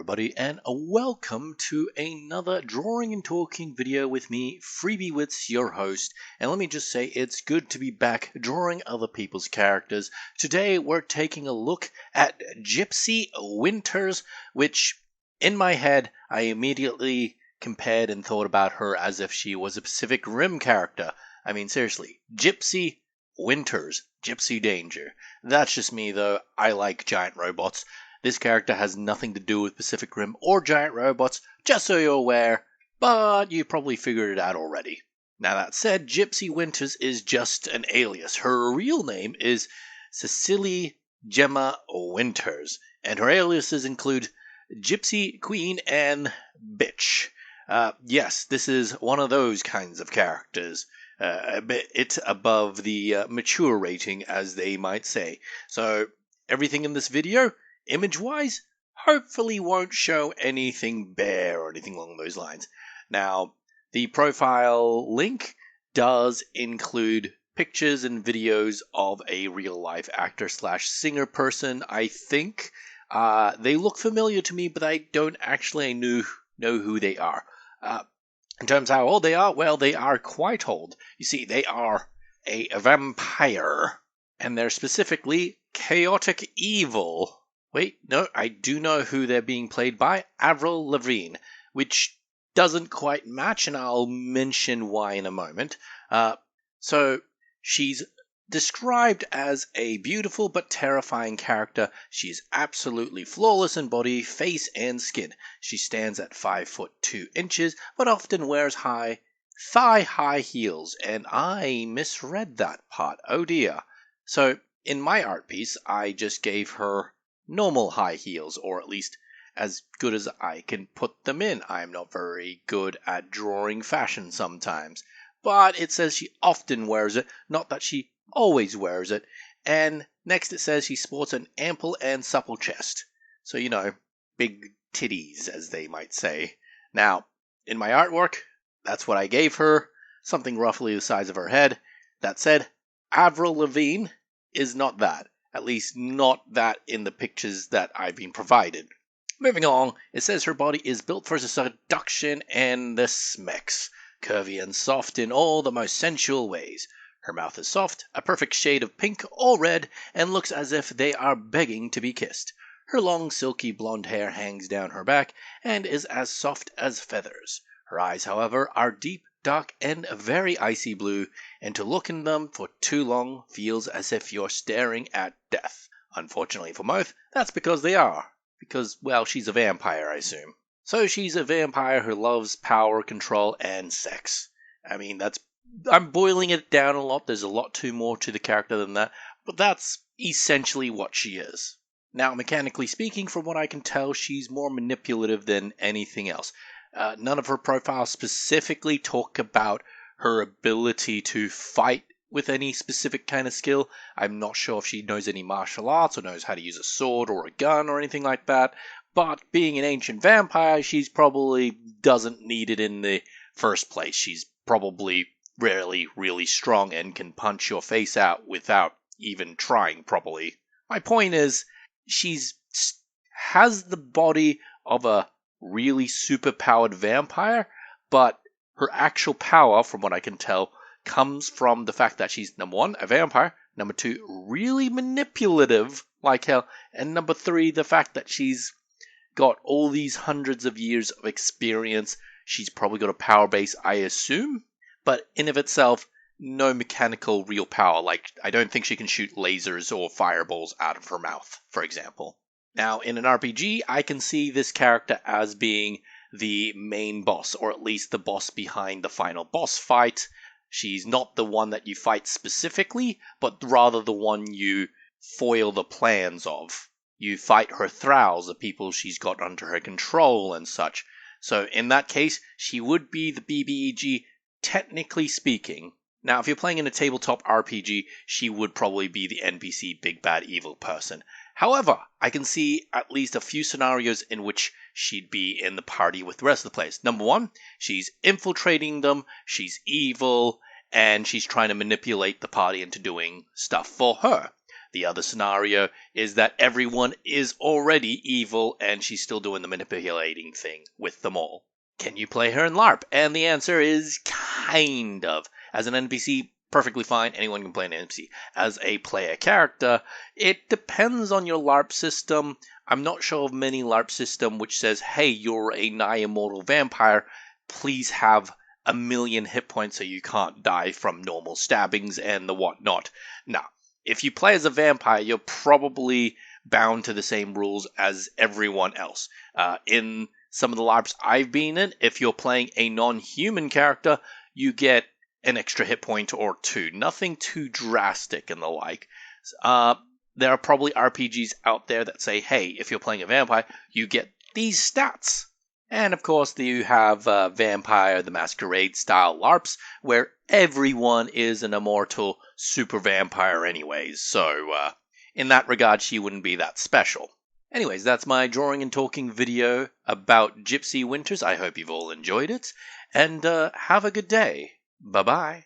everybody, and welcome to another drawing and talking video with me, Freebie your host. And let me just say, it's good to be back drawing other people's characters. Today we're taking a look at Gypsy Winters, which in my head I immediately compared and thought about her as if she was a Pacific Rim character. I mean, seriously, Gypsy Winters, Gypsy Danger. That's just me though, I like giant robots. This character has nothing to do with Pacific Rim or giant robots, just so you're aware, but you probably figured it out already. Now that said, Gypsy Winters is just an alias. Her real name is Cecily Gemma Winters, and her aliases include Gypsy Queen and Bitch. Yes, this is one of those kinds of characters. A bit above the mature rating, as they might say. So, everything in this video, image-wise, hopefully won't show anything bare or anything along those lines. Now, the profile link does include pictures and videos of a real-life actor/singer person, I think. They look familiar to me, but I don't actually know who they are. In terms of how old they are, well, they are quite old. You see, they are a vampire, and they're specifically chaotic evil. Wait, no, I do know who they're being played by, Avril Lavigne, which doesn't quite match, and I'll mention why in a moment. So, she's described as a beautiful but terrifying character. She's absolutely flawless in body, face, and skin. She stands at 5'2", but often wears thigh-high heels, and I misread that part. Oh dear. So, in my art piece, I just gave her normal high heels, or at least as good as I can put them in. I'm not very good at drawing fashion sometimes, but it says she often wears it, not that she always wears it. And next it says she sports an ample and supple chest. So, you know, big titties, as they might say. Now, in my artwork, that's what I gave her, something roughly the size of her head. That said, Avril Lavigne is not that. At least not that in the pictures that I've been provided. Moving along, it says her body is built for seduction and the smecks, curvy and soft in all the most sensual ways. Her mouth is soft, a perfect shade of pink or red, and looks as if they are begging to be kissed. Her long, silky blonde hair hangs down her back and is as soft as feathers. Her eyes, however, are deep, dark, and very icy blue, and to look in them for too long feels as if you're staring at death. Unfortunately for most, that's because they are. Because, well, she's a vampire, I assume. So she's a vampire who loves power, control, and sex. I mean, I'm boiling it down a lot. There's a lot more to the character than that, but that's essentially what she is. Now, mechanically speaking, from what I can tell, she's more manipulative than anything else. None of her profiles specifically talk about her ability to fight with any specific kind of skill. I'm not sure if she knows any martial arts or knows how to use a sword or a gun or anything like that, but being an ancient vampire, she's probably doesn't need it in the first place. She's probably really strong and can punch your face out without even trying properly. My point is, has the body of a really super-powered vampire, but her actual power, from what I can tell, comes from the fact that she's, number one, a vampire, number two, really manipulative like hell, and number three, the fact that she's got all these hundreds of years of experience. She's probably got a power base, I assume, but in of itself, no mechanical real power. Like, I don't think she can shoot lasers or fireballs out of her mouth, for example. Now, in an RPG, I can see this character as being the main boss, or at least the boss behind the final boss fight. She's not the one that you fight specifically, but rather the one you foil the plans of. You fight her thralls, the people she's got under her control and such. So in that case, she would be the BBEG, technically speaking. Now, if you're playing in a tabletop RPG, she would probably be the NPC big bad evil person. However, I can see at least a few scenarios in which she'd be in the party with the rest of the players. Number one, she's infiltrating them, she's evil, and she's trying to manipulate the party into doing stuff for her. The other scenario is that everyone is already evil and she's still doing the manipulating thing with them all. Can you play her in LARP? And the answer is kind of. As an NPC, perfectly fine. Anyone can play an NPC. As a player character, it depends on your LARP system. I'm not sure of many LARP system which says, hey, you're a nigh immortal vampire. Please have 1,000,000 hit points so you can't die from normal stabbings and the whatnot. Now, if you play as a vampire, you're probably bound to the same rules as everyone else. In some of the LARPs I've been in, if you're playing a non-human character, you get an extra hit point or two. Nothing too drastic and the like. There are probably RPGs out there that say, hey, if you're playing a vampire, you get these stats. And of course, you have Vampire the Masquerade style LARPs, where everyone is an immortal super vampire anyways. So, in that regard, she wouldn't be that special. Anyways, that's my drawing and talking video about Gypsy Winters. I hope you've all enjoyed it. And have a good day. Bye-bye.